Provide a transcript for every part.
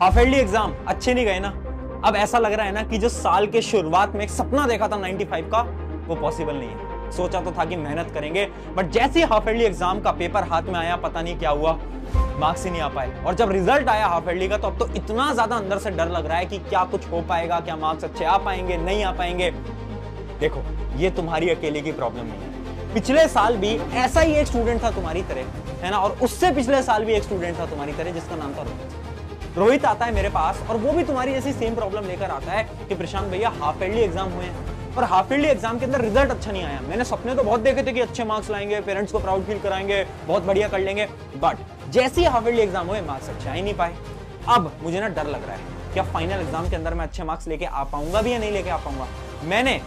Half yearly exam अच्छे नहीं गए ना। अब ऐसा लग रहा है ना कि जो साल के शुरुआत में एक सपना देखा था 95 का, वो पॉसिबल नहीं है। सोचा तो था कि मेहनत करेंगे, बट जैसे ही हाफ ईयरली एग्जाम का पेपर हाथ में आया, पता नहीं क्या हुआ, मार्क्स ही नहीं आ पाए। और जब रिजल्ट आया हाफ ईयरली का, तो अब तो इतना ज्यादा अंदर से डर लग रहा है कि क्या कुछ हो पाएगा, क्या मार्क्स अच्छे आ पाएंगे, नहीं आ पाएंगे। देखो, ये तुम्हारी अकेले की प्रॉब्लम नहीं है। पिछले साल भी ऐसा ही एक स्टूडेंट था तुम्हारी तरह, है ना, और उससे पिछले साल भी एक स्टूडेंट था तुम्हारी तरह जिसका नाम था रोहित। रोहित आता है मेरे पास और वो भी तुम्हारी जैसी सेम प्रॉब्लम लेकर आता है कि प्रशांत भैया हाफ ईयरली एग्जाम हुए हैं और हाफ ईयरली एग्जाम के अंदर रिजल्ट अच्छा नहीं आया। मैंने सपने तो बहुत देखे थे कि अच्छे मार्क्स लाएंगे, पेरेंट्स को प्राउड फील कराएंगे, बहुत बढ़िया कर लेंगे, बट जैसे ही हाफ ईयरली एग्जाम हुए मार्क्स अच्छे आ ही नहीं पाए। अब मुझे ना डर लग रहा है क्या फाइनल एग्जाम के अंदर मैं अच्छे मार्क्स लेके आ पाऊंगा भी या नहीं लेके आ पाऊंगा। मैंने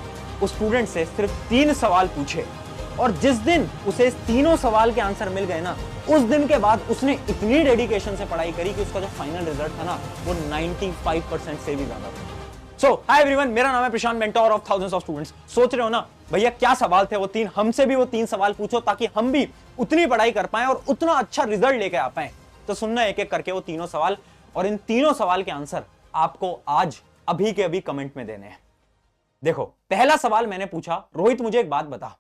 उस स्टूडेंट से सिर्फ 3 सवाल पूछे और जिस दिन उसे इस तीनों सवाल के आंसर मिल गए ना, उस दिन के बाद उसने इतनी डेडिकेशन से पढ़ाई करी कि उसका जो फाइनल रिजल्ट था ना, वो 95% से भी ज्यादा था। सो हाय एवरीवन, मेरा नाम है Prashant, mentor of thousands of students. सोच रहे हो ना भैया क्या सवाल थे वो 3, हमसे भी वो 3 सवाल पूछो ताकि हम भी उतनी पढ़ाई कर पाए और उतना अच्छा रिजल्ट लेके आ पाए। तो सुनना एक एक करके वो तीनों सवाल, और इन तीनों सवाल के आंसर आपको आज अभी के अभी कमेंट में देने हैं। देखो, पहला सवाल मैंने पूछा, रोहित मुझे एक बात बता,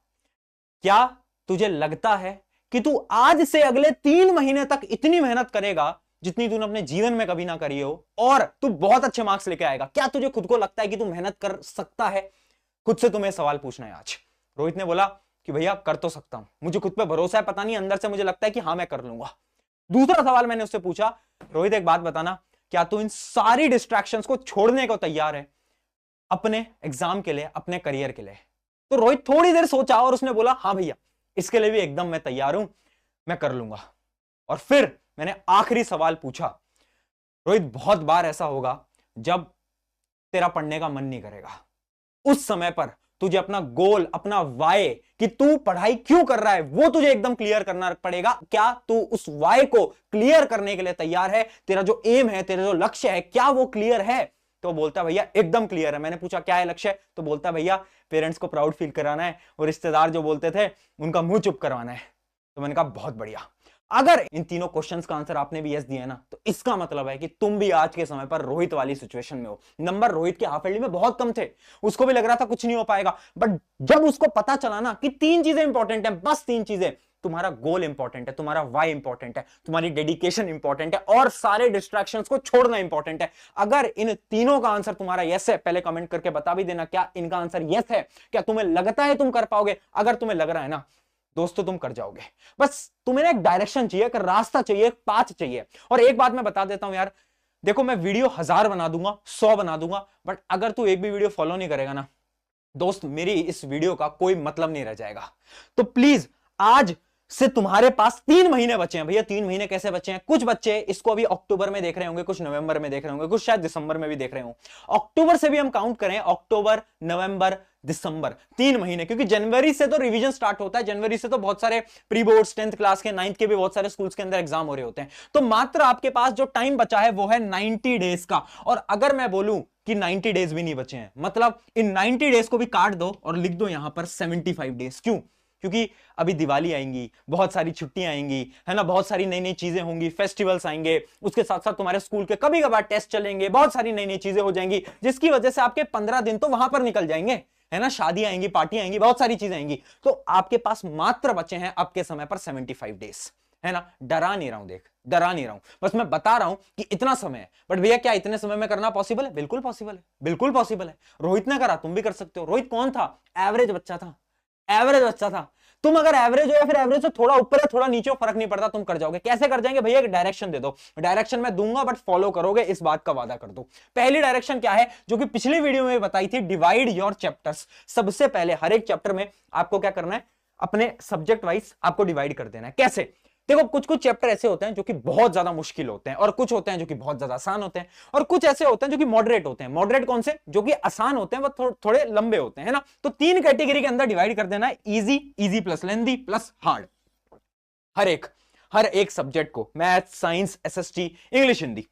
क्या तुझे लगता है कि तू आज से अगले 3 महीने तक इतनी मेहनत करेगा जितनी तूने अपने जीवन में कभी ना करी हो, और तू बहुत अच्छे मार्क्स लेके आएगा? क्या तुझे खुद को लगता है कि तू मेहनत कर सकता है? खुद से तुम्हें सवाल पूछना है आज। रोहित ने बोला कि भैया कर तो सकता हूं, मुझे खुद पे भरोसा है, पता नहीं अंदर से मुझे लगता है कि हाँ मैं कर लूंगा। दूसरा सवाल मैंने उससे पूछा, रोहित एक बात बताना, क्या तू इन सारी डिस्ट्रैक्शंस को छोड़ने को तैयार है अपने एग्जाम के लिए, अपने करियर के लिए? तो रोहित थोड़ी देर सोचा और उसने बोला हाँ भैया, इसके लिए भी एकदम मैं तैयार हूं, मैं कर लूंगा। और फिर मैंने आखिरी सवाल पूछा, रोहित बहुत बार ऐसा होगा जब तेरा पढ़ने का मन नहीं करेगा, उस समय पर तुझे अपना गोल, अपना वाय, कि तू पढ़ाई क्यों कर रहा है, वो तुझे एकदम क्लियर करना पड़ेगा। क्या तू उस वाय को क्लियर करने के लिए तैयार है? तेरा जो एम है, तेरा जो लक्ष्य है, क्या वो क्लियर है? तो बोलता भैया एकदम क्लियर है। मैंने पूछा क्या है लक्ष्य? तो बोलता भैया पेरेंट्स को प्राउड फील कराना है और रिश्तेदार जो बोलते थे उनका मुंह चुप करवाना है। तो मैंने कहा बहुत बढ़िया। अगर इन तीनों क्वेश्चंस का आंसर आपने भी यस दिया ना, तो इसका मतलब है कि तुम भी आज के समय पर रोहित वाली सिचुएशन में हो। नंबर रोहित के हाफ ईयरली में बहुत कम थे, उसको भी लग रहा था कुछ नहीं हो पाएगा, बट जब उसको पता चला ना कि 3 चीजें इंपॉर्टेंट है, बस 3 चीजें, तुम्हारा गोल इंपॉर्टेंट है, तुम्हारा वाई इंपॉर्टेंट है, तुम्हारी डेडिकेशन इंपॉर्टेंट है, और सारे डिस्ट्रैक्शंस को छोड़ना इंपॉर्टेंट है। अगर इन तीनों का आंसर तुम्हारा यस है, पहले कमेंट करके बता भी देना क्या इनका आंसर यस है। क्या तुम्हें लगता है तुम कर पाओगे? अगर तुम्हें लग रहा है ना दोस्तों, तुम कर जाओगे। बस तुम्हें एक डायरेक्शन चाहिए, एक रास्ता चाहिए, एक पाथ चाहिए। और एक बात मैं बता देता हूं यार, देखो मैं वीडियो 1000 बना दूंगा, 100 बना दूंगा, बट अगर तू एक भी वीडियो फॉलो नहीं करेगा ना दोस्त, मेरी इस वीडियो का कोई मतलब नहीं रह जाएगा। तो प्लीज आज से तुम्हारे पास 3 महीने बचे हैं। भैया 3 महीने कैसे बचे हैं? कुछ बच्चे इसको अभी अक्टूबर में देख रहे होंगे, कुछ नवंबर में देख रहे होंगे, कुछ शायद दिसंबर में भी देख रहे हो। अक्टूबर से भी हम काउंट करें, अक्टूबर, नवंबर, दिसंबर, 3 महीने, क्योंकि जनवरी से तो रिवीजन स्टार्ट होता है। जनवरी से तो बहुत सारे प्री बोर्ड्स, 10th क्लास के, 9th के भी बहुत सारे स्कूल्स के अंदर एग्जाम हो रहे होते हैं। तो मात्र आपके पास जो टाइम बचा है वो है 90 डेज का। और अगर मैं बोलूं कि 90 डेज भी नहीं बचे हैं, मतलब इन 90 डेज को भी काट दो और लिख दो यहां पर 75 डेज। क्यों? क्योंकि अभी दिवाली आएंगी, बहुत सारी छुट्टियां आएंगी, है ना, बहुत सारी नई नई चीजें होंगी, फेस्टिवल्स आएंगे, उसके साथ साथ तुम्हारे स्कूल के कभी कभार टेस्ट चलेंगे, बहुत सारी नई नई चीजें हो जाएंगी, जिसकी वजह से आपके 15 दिन तो वहां पर निकल जाएंगे, है ना, शादी आएंगी, पार्टी आएंगी, बहुत सारी चीजें आएंगी। तो आपके पास मात्र बचे हैं अब के समय पर 75 डेज, है ना। डरा नहीं रहा हूं, देख डरा नहीं रहा हूं, बस मैं बता रहा हूं कि इतना समय है। बट भैया क्या इतने समय में करना पॉसिबल है? बिल्कुल पॉसिबल है, बिल्कुल पॉसिबल है। रोहित ने करा, तुम भी कर सकते हो। रोहित कौन था? एवरेज बच्चा था, एवरेज बच्चा था। तुम अगर एवरेज हो या फिर एवरेज से थोड़ा ऊपर है, थोड़ा नीचे हो, फर्क नहीं पड़ता, तुम कर जाओगे। कैसे कर जाएंगे भैया? एक डायरेक्शन दे दो, डायरेक्शन मैं दूंगा बट फॉलो करोगे, इस बात का वादा कर दो। पहली डायरेक्शन क्या है, जो कि पिछली वीडियो में बताई थी, डिवाइड योर चैप्टर्स। सबसे पहले हर एक चैप्टर में आपको क्या करना है, अपने सब्जेक्ट वाइज आपको डिवाइड कर देना है। कैसे? देखो कुछ कुछ चैप्टर ऐसे होते हैं जो कि बहुत ज्यादा मुश्किल होते हैं, और कुछ होते हैं जो कि बहुत ज्यादा आसान होते हैं, और कुछ ऐसे होते हैं जो कि मॉडरेट होते हैं। मॉडरेट कौन से? जो कि आसान होते हैं, वो थोड़े लंबे होते हैं, है ना। तो 3 कैटेगरी के अंदर डिवाइड कर देना है, easy, easy plus lengthy plus hard. हर एक सब्जेक्ट को, math, science, SST, English, Hindi,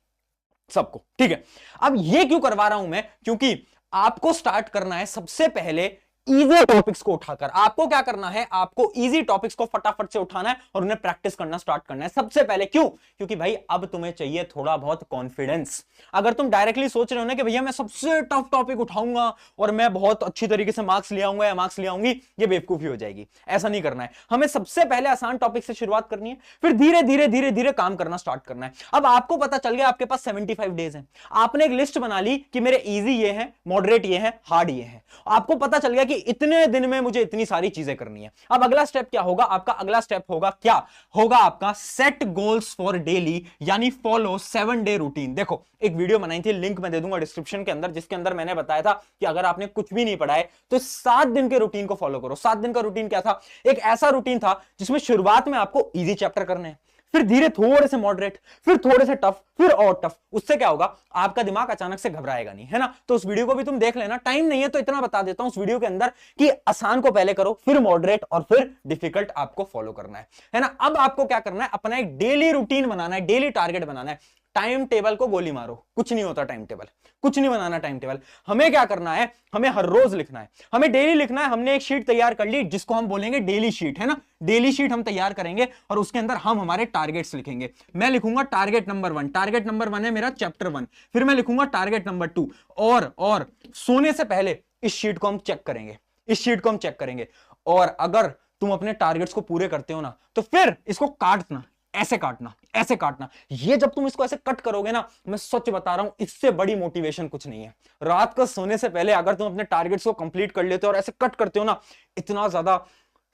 सबको, ठीक है। अब ये क्यों करवा रहा हूं मैं? क्योंकि आपको स्टार्ट करना है सबसे पहले इजी टॉपिक्स को उठाकर। आपको क्या करना है, आपको इजी टॉपिक्स को फटाफट से उठाना है और उन्हें प्रैक्टिस करना स्टार्ट करना है सबसे पहले। क्यों? क्योंकि भाई अब तुम्हें चाहिए थोड़ा बहुत कॉन्फिडेंस। अगर तुम डायरेक्टली सोच रहे हो ना कि भैया मैं सबसे टफ टॉपिक उठाऊंगा और मैं बहुत अच्छी तरीके से मार्क्स ले आऊंगा या मार्क्स ले आऊंगी, ये बेवकूफी हो जाएगी। ऐसा नहीं करना है, हमें सबसे पहले आसान टॉपिक से शुरुआत करनी है, फिर धीरे धीरे धीरे धीरे काम करना स्टार्ट करना है। अब आपको पता चल गया आपके पास 75 डेज है, आपने एक लिस्ट बना ली कि मेरे इजी ये है, मॉडरेट ये है, हार्ड ये है। आपको पता चल गया कि इतने दिन में मुझे इतनी सारी चीजें करनी है। अब अगला स्टेप क्या होगा? आपका अगला स्टेप होगा क्या होगा? आपका सेट गोल्स फॉर डेली, यानी फॉलो 7 डे रूटीन। देखो एक वीडियो बनाई थी, लिंक मैं दे दूंगा डिस्क्रिप्शन के अंदर, जिसके अंदर मैंने बताया था कि अगर आपने कुछ भी नहीं पढ़ा है तो 7 दिन के रूटीन को फॉलो करो। 7 दिन का रूटीन क्या था? एक ऐसा रूटीन था जिसमें शुरुआत में आपको इजी चैप्टर करने हैं, फिर धीरे थोड़े से मॉडरेट, फिर थोड़े से टफ, फिर और टफ। उससे क्या होगा? आपका दिमाग अचानक से घबराएगा नहीं, है ना? तो उस वीडियो को भी तुम देख लेना, टाइम नहीं है तो इतना बता देता हूं उस वीडियो के अंदर कि आसान को पहले करो, फिर मॉडरेट और फिर डिफिकल्ट आपको फॉलो करना है ना? अब आपको क्या करना है? अपना एक डेली रूटीन बनाना है, डेली टारगेट बनाना है। टाइम टेबल को गोली मारो, कुछ नहीं होता टाइम टेबल, कुछ नहीं बनाना टाइम टेबल। हमें क्या करना है? हमें हर रोज लिखना है, हमें डेली लिखना है। हमने एक शीट तैयार कर ली जिसको हम बोलेंगे डेली शीट, है ना? डेली शीट हम तैयार करेंगे और उसके अंदर हम हमारे टारगेट्स लिखेंगे। मैं लिखूंगा टारगेट नंबर 1, टारगेट नंबर 1 है मेरा चैप्टर 1। फिर मैं लिखूंगा टारगेट नंबर 2। और सोने से पहले इस शीट को हम चेक करेंगे, इस शीट को हम चेक करेंगे। और अगर तुम अपने टारगेट्स को पूरे करते हो ना, तो फिर इसको काटना, ऐसे काटना, ऐसे काटना। ये जब तुम इसको ऐसे कट करोगे ना, मैं सच बता रहा हूं, इससे बड़ी मोटिवेशन कुछ नहीं है। रात को सोने से पहले अगर तुम अपने टारगेट्स को कंप्लीट कर लेते हो और ऐसे कट करते हो ना, इतना ज्यादा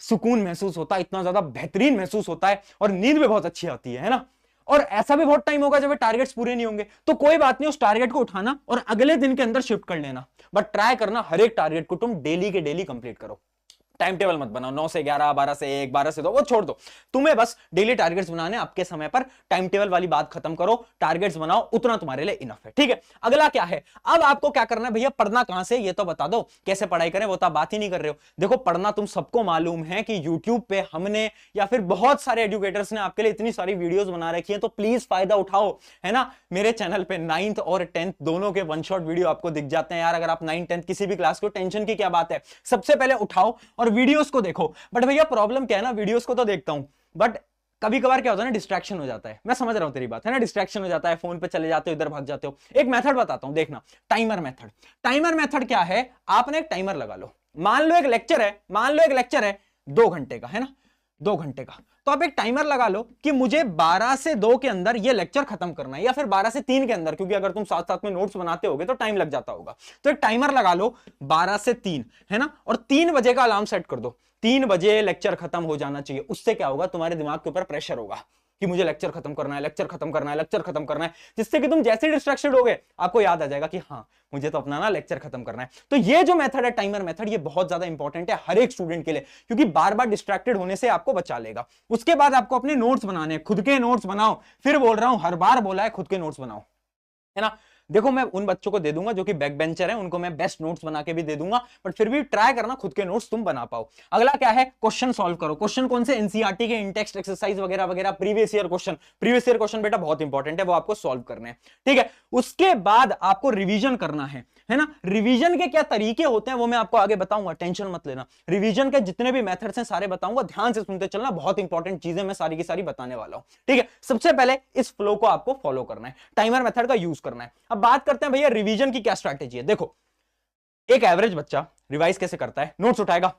सुकून महसूस होता है, इतना ज्यादा बेहतरीन महसूस होता है और नींद भी बहुत अच्छी आती है ना? और ऐसा भी बहुत टाइम होगा जब टारगेट्स पूरे नहीं होंगे, तो कोई बात नहीं, उस टारगेट को उठाना और अगले दिन के अंदर शिफ्ट कर लेना। बट ट्राई करना हर एक टारगेट को तुम डेली के डेली कंप्लीट करो। टाइम टेबल मत बनाओ 9 से 11, 12 से 1, 12 से 2, वो छोड़ दो। तुम्हें बस डेली टारगेट्स बनाने, आपके समय पर टाइम टेबल वाली बात खत्म करो, टारगेट्स बनाओ, उतना तुम्हारे लिए इनफ है। ठीक है, अगला क्या है? अब आपको क्या करना है भैया? पढ़ना कहां से, ये तो बता दो। कैसे पढ़ाई करें वो तो आप बात ही नहीं कर रहे हो। देखो पढ़ना तुम सबको मालूम है कि यूट्यूब पे हमने या फिर बहुत सारे एजुकेटर्स ने आपके लिए इतनी सारी वीडियोस बना रखी है, तो प्लीज फायदा उठाओ, है ना? मेरे चैनल पे 9th और 10th दोनों के वन शॉट वीडियो आपको दिख जाते हैं यार। अगर आप 9th 10th किसी भी क्लास को, टेंशन की क्या बात है, सबसे पहले उठाओ और वीडियोस को देखो। बट भैया प्रॉब्लम क्या है ना, वीडियोस को तो देखता हूं बट कभी कभार क्या होता है ना, डिस्ट्रैक्शन हो जाता है। मैं समझ रहा हूं तेरी बात, है ना? डिस्ट्रैक्शन हो जाता है, फोन पे चले जाते हो, इधर भाग जाते हो। एक मेथड बताता हूं, देखना, टाइमर मेथड। टाइमर मेथड क्या है? आपने एक टाइमर लगा लो, मान लो एक लेक्चर है, मान लो एक लेक्चर है 2 घंटे का, है ना? 2 घंटे का, तो आप एक टाइमर लगा लो कि मुझे 12 से 2 के अंदर ये लेक्चर खत्म करना है, या फिर 12 से 3 के अंदर, क्योंकि अगर तुम साथ साथ में नोट्स बनाते होगे तो टाइम लग जाता होगा। तो एक टाइमर लगा लो 12 से 3, है ना? और 3 बजे का अलार्म सेट कर दो, 3 बजे लेक्चर खत्म हो जाना चाहिए। उससे क्या होगा? तुम्हारे दिमाग के ऊपर प्रेशर होगा कि मुझे लेक्चर खत्म करना है, लेक्चर खत्म करना है, लेक्चर खत्म करना है, जिससे कि तुम जैसे डिस्ट्रैक्टेड हो गए आपको याद आ जाएगा कि हाँ मुझे तो अपना ना लेक्चर खत्म करना है। तो ये जो मेथड है टाइमर मेथड, ये बहुत ज्यादा इंपॉर्टेंट है हर एक स्टूडेंट के लिए, क्योंकि बार बार डिस्ट्रैक्टेड होने से आपको बचा लेगा। उसके बाद आपको अपने नोट्स बनाने हैं, खुद के नोट्स बनाओ। फिर बोल रहा हूं, हर बार बोला है, खुद के नोट्स बनाओ, है ना? देखो मैं उन बच्चों को दे दूंगा जो कि बैक बेंचर है, उनको मैं बेस्ट नोट्स बना के भी दे दूंगा, बट फिर भी ट्राई करना खुद के नोट्स तुम बना पाओ। अगला क्या है? क्वेश्चन सॉल्व करो। क्वेश्चन कौन से? एनसीईआरटी के इंटेक्स्ट एक्सरसाइज वगैरह वगैरह, previous year question. Previous year question बेटा बहुत इंपॉर्टेंट है, वो आपको सॉल्व करने हैं। ठीक है, उसके बाद आपको रिवीजन करना है ना? रिवीजन के क्या तरीके होते हैं वो मैं आपको आगे बताऊंगा, टेंशन मत लेना। रिवीजन के जितने भी मेथड्स हैं सारे बताऊंगा, ध्यान से सुनते चलना, बहुत इंपॉर्टेंट चीजें मैं सारी की सारी बताने वाला हूं। ठीक है, सबसे पहले इस फ्लो को आपको फॉलो करना है, टाइमर मेथड का यूज करना है। अब बात करते हैं भैया रिवीजन की क्या स्ट्रैटेजी है। देखो एक एवरेज बच्चा रिवाइज कैसे करता है? नोट्स उठाएगा,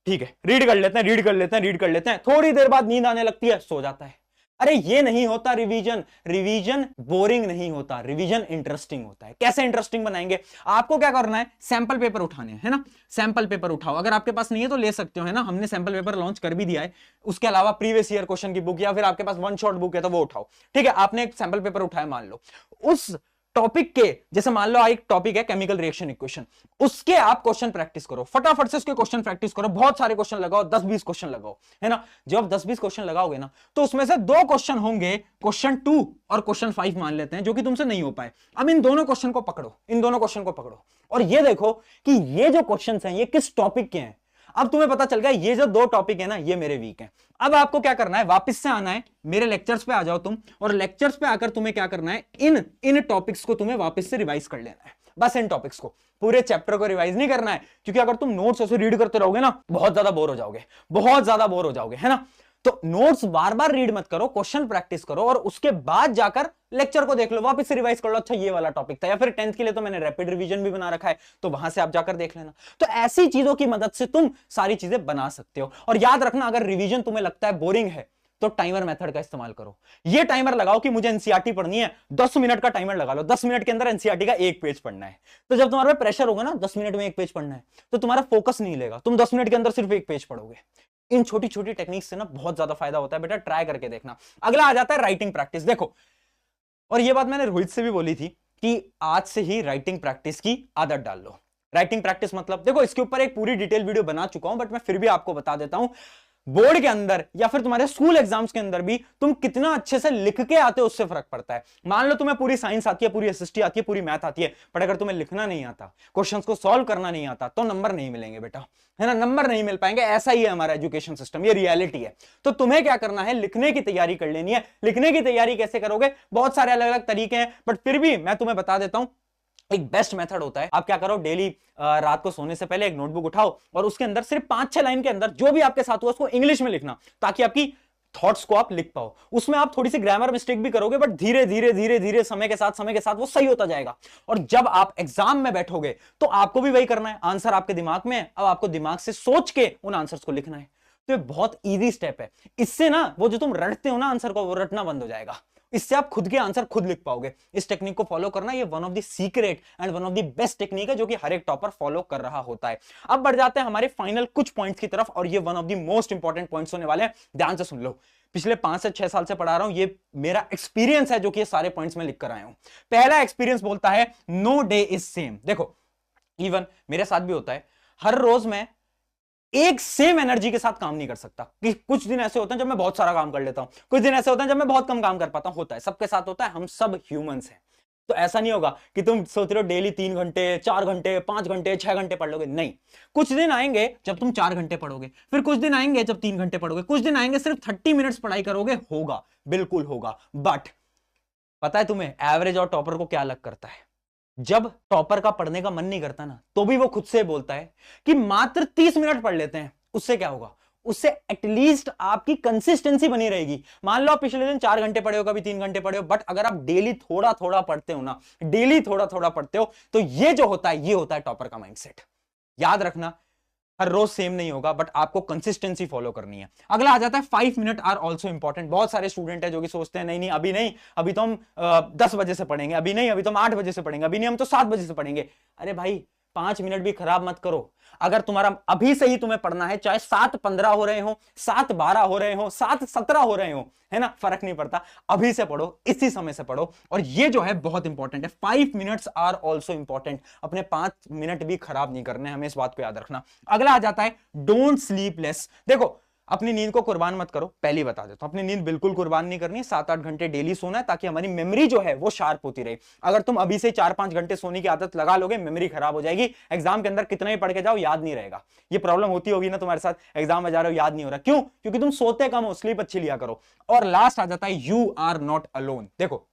ठीक है, रीड कर लेते हैं, रीड कर लेते हैं, रीड कर लेते हैं, थोड़ी देर बाद नींद आने लगती है, सो जाता है। अरे ये नहीं होता रिवीजन। रिवीजन बोरिंग नहीं होता, रिवीजन इंटरेस्टिंग होता है। कैसे इंटरेस्टिंग बनाएंगे? आपको क्या करना है? सैंपल पेपर उठाने हैं, है ना? सैंपल पेपर उठाओ, अगर आपके पास नहीं है तो ले सकते हो, है ना? हमने सैंपल पेपर लॉन्च कर भी दिया है। उसके अलावा प्रीवियस ईयर क्वेश्चन की बुक या फिर आपके पास वन शॉट बुक है तो वो उठाओ। ठीक है, आपने एक सैंपल पेपर उठाया, मान लो उस टॉपिक के, जैसे मान लो एक टॉपिक है केमिकल रिएक्शन इक्वेशन, उसके आप क्वेश्चन प्रैक्टिस करो, फटाफट से उसके क्वेश्चन प्रैक्टिस करो, बहुत सारे क्वेश्चन लगाओ, 10-20 क्वेश्चन लगाओ, है ना? जब आप 10-20 क्वेश्चन लगाओगे ना, तो उसमें से 2 क्वेश्चन होंगे क्वेश्चन 2 और क्वेश्चन 5 मान लेते हैं, जो कि तुमसे नहीं हो पाए। अब इन दोनों क्वेश्चन को पकड़ो, इन दोनों क्वेश्चन को पकड़ो और ये देखो कि ये जो क्वेश्चन हैं ये किस टॉपिक के हैं। अब तुम्हें पता चल गया ये जो दो टॉपिक है ना ये मेरे वीक हैं। अब आपको क्या करना है, वापस से आना है मेरे लेक्चर्स पे आ जाओ तुम, और लेक्चर्स पे आकर तुम्हें क्या करना है, इन टॉपिक्स को तुम्हें वापस से रिवाइज कर लेना है। बस इन टॉपिक्स को, पूरे चैप्टर को रिवाइज नहीं करना है, क्योंकि अगर तुम नोट्स ऐसे रीड करते रहोगे ना बहुत ज्यादा बोर हो जाओगे, बहुत ज्यादा बोर हो जाओगे, है ना। तो नोट्स बार बार रीड मत करो, क्वेश्चन प्रैक्टिस करो और उसके बाद जाकर लेक्चर को देख लो, वापस से रिवाइज कर लो, अच्छा ये वाला टॉपिक था, या फिर 10th के लिए तो मैंने रैपिड रिवीजन भी बना रखा है, तो वहां से आप जाकर देख लेना। तो ऐसी चीजों की मदद से तुम सारी चीजें बना सकते हो। और याद रखना, अगर रिवीजन तुम्हें लगता है बोरिंग है तो टाइमर मेथड का इस्तेमाल करो। ये टाइमर लगाओ कि मुझे एनसीईआरटी पढ़नी है, 10 मिनट का टाइमर लगा लो, 10 मिनट के अंदर एनसीईआरटी का एक पेज पढ़ना है। तो जब तुम्हारे पे प्रेशर होगा ना 10 मिनट में एक पेज पढ़ना है, तो तुम्हारा फोकस नहीं लेगा, तुम 10 मिनट के अंदर सिर्फ एक पेज पढ़ोगे। इन छोटी छोटी टेक्निक से ना बहुत ज्यादा फायदा होता है बेटा, ट्राई करके देखना। अगला आ जाता है राइटिंग प्रैक्टिस। देखो, और ये बात मैंने रोहित से भी बोली थी कि आज से ही राइटिंग प्रैक्टिस की आदत डाल लो। राइटिंग प्रैक्टिस मतलब, देखो इसके ऊपर एक पूरी डिटेल वीडियो बना चुका हूं, बट मैं फिर भी आपको बता देता हूं। बोर्ड के अंदर या फिर तुम्हारे स्कूल एग्जाम्स के अंदर भी तुम कितना अच्छे से लिख के आते हो उससे फर्क पड़ता है। मान लो तुम्हें पूरी साइंस आती है, पूरी एसएसटी आती है, पूरी मैथ आती है, पर अगर तुम्हें लिखना नहीं आता, क्वेश्चंस को सॉल्व करना नहीं आता, तो नंबर नहीं मिलेंगे बेटा, है ना, नंबर नहीं मिल पाएंगे। ऐसा ही है हमारा एजुकेशन सिस्टम, ये रियलिटी है। तो तुम्हें क्या करना है, लिखने की तैयारी कर लेनी है। लिखने की तैयारी कैसे करोगे, बहुत सारे अलग अलग तरीके हैं, बट फिर भी मैं तुम्हें बता देता हूं एक बेस्ट मेथड होता है। आप क्या करो, डेली रात को सोने से पहले एक नोटबुक उठाओ और उसके अंदर सिर्फ 5-6 लाइन के अंदर जो भी आपके साथ हुआ उसको इंग्लिश में लिखना, ताकि आपकी थॉट्स को आप लिख पाओ। उसमें आप थोड़ी सी ग्रामर मिस्टेक भी करोगे, बट धीरे धीरे धीरे धीरे समय के साथ वो सही होता जाएगा। और जब आप एग्जाम में बैठोगे तो आपको भी वही करना है, आंसर आपके दिमाग में है, अब आपको दिमाग से सोच के उन आंसर्स को लिखना है। तो ये बहुत ईजी स्टेप है। इससे ना वो जो तुम रटते हो ना आंसर को, वो रटना बंद हो जाएगा। इससे आप खुद के आंसर खुद लिख पाओगे। इस टेक्निक को फॉलो करना, ये one of the secret and one of the best technique है जो कि हर एक टॉपर फॉलो कर रहा होता है। अब बढ़ जाते हैं हमारे फाइनल कुछ पॉइंट्स की तरफ, और ये one of the most important points होने वाले हैं। ध्यान से सुन लो, पिछले 5 से 6 साल से पढ़ा रहा हूं, ये मेरा एक्सपीरियंस है जो कि ये सारे पॉइंट्स में लिख कर आया हूं। पहला एक्सपीरियंस बोलता है नो डे इज सेम। देखो, इवन मेरे साथ भी होता है, हर रोज मैं एक सेम एनर्जी के साथ काम नहीं कर सकता। कि कुछ दिन ऐसे होते हैं जब मैं बहुत सारा काम कर लेता हूं, कुछ दिन ऐसे होते हैं जब मैं बहुत कम काम कर पाता हूं। होता है, सबके साथ होता है, हम सब ह्यूमंस हैं। तो ऐसा नहीं होगा कि तुम सोच रहे हो डेली 3 घंटे 4 घंटे 5 घंटे 6 घंटे पढ़ लोगे। नहीं, कुछ दिन आएंगे जब तुम 4 घंटे पढ़ोगे, फिर कुछ दिन आएंगे जब 3 घंटे पढ़ोगे, कुछ दिन आएंगे सिर्फ 30 मिनट्स पढ़ाई करोगे। होगा, बिल्कुल होगा। बट पता है तुम्हें एवरेज और टॉपर को क्या अलग करता है? जब टॉपर का पढ़ने का मन नहीं करता ना, तो भी वो खुद से बोलता है कि मात्र 30 मिनट पढ़ लेते हैं। उससे क्या होगा, उससे एटलीस्ट आपकी कंसिस्टेंसी बनी रहेगी। मान लो आप पिछले दिन 4 घंटे पढ़े हो, कभी 3 घंटे पढ़े हो, बट अगर आप डेली थोड़ा थोड़ा पढ़ते हो ना, डेली थोड़ा थोड़ा पढ़ते हो, तो ये जो होता है, ये होता है टॉपर का माइंडसेट। याद रखना, हर रोज सेम नहीं होगा, बट आपको कंसिस्टेंसी फॉलो करनी है। अगला आ जाता है 5 मिनट आर ऑल्सो इंपॉर्टेंट। बहुत सारे स्टूडेंट है जो कि सोचते हैं नहीं नहीं अभी नहीं, अभी तो हम 10 बजे से पढ़ेंगे, अभी नहीं, अभी तो हम 8 बजे से पढ़ेंगे, अभी नहीं, हम तो 7 बजे से पढ़ेंगे। अरे भाई, 5 मिनट भी खराब मत करो। अगर तुम्हारा अभी से ही तुम्हें पढ़ना है, चाहे 7:15 हो रहे हो, 7:12 हो रहे हो, 7:17 हो रहे हो, है ना, फर्क नहीं पड़ता, अभी से पढ़ो, इसी समय से पढ़ो। और ये जो है बहुत इंपॉर्टेंट है, 5 मिनट्स आर ऑल्सो इंपॉर्टेंट। अपने 5 मिनट भी खराब नहीं करने, हमें इस बात को याद रखना। अगला आ जाता है डोंट स्लीप लेस। देखो, अपनी नींद को कुर्बान मत करो, पहले ही बता देता हूं, अपनी नींद बिल्कुल कुर्बान नहीं करनी है। 7-8 घंटे डेली सोना है, ताकि हमारी मेमोरी जो है वो शार्प होती रहे। अगर तुम अभी से 4-5 घंटे सोने की आदत लगा लोगे, मेमोरी खराब हो जाएगी। एग्जाम के अंदर कितना ही पढ़ के जाओ, याद नहीं रहेगा। ये प्रॉब्लम होती होगी ना तुम्हारे साथ, एग्जाम में जा रहे हो, याद नहीं हो रहा, क्यों? क्योंकि तुम सोते कम हो, स्लीप अच्छी लिया करो। और लास्ट आ जाता है यू आर नॉट अलोन। देखो,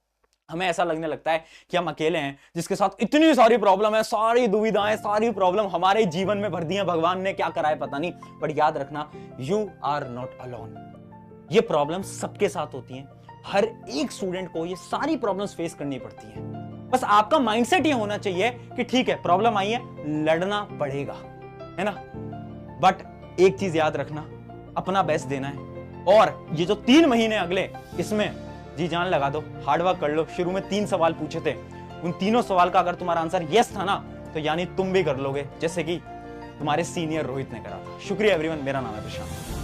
हमें ऐसा लगने लगता है कि हम अकेले हैं, जिसके साथ इतनी सारी प्रॉब्लम है, सारी दुविधाएं, सारी प्रॉब्लम हमारे जीवन में भर दी है, भगवान ने क्या करा है पता नहीं। बट याद रखना, यू आर नॉट अलोन। ये प्रॉब्लम सबके साथ होती हैं, हर एक स्टूडेंट को ये सारी प्रॉब्लम्स फेस करनी पड़ती हैं। बस आपका माइंडसेट ये होना चाहिए कि ठीक है, प्रॉब्लम आई है, लड़ना पड़ेगा, है ना। बट एक चीज याद रखना, अपना बेस्ट देना है। और ये जो 3 महीने अगले, इसमें जी जान लगा दो, हार्डवर्क कर लो। शुरू में 3 सवाल पूछे थे, उन तीनों सवाल का अगर तुम्हारा आंसर यस था ना, तो यानी तुम भी कर लोगे, जैसे कि तुम्हारे सीनियर रोहित ने करा था। शुक्रिया एवरीवन, मेरा नाम है प्रशांत।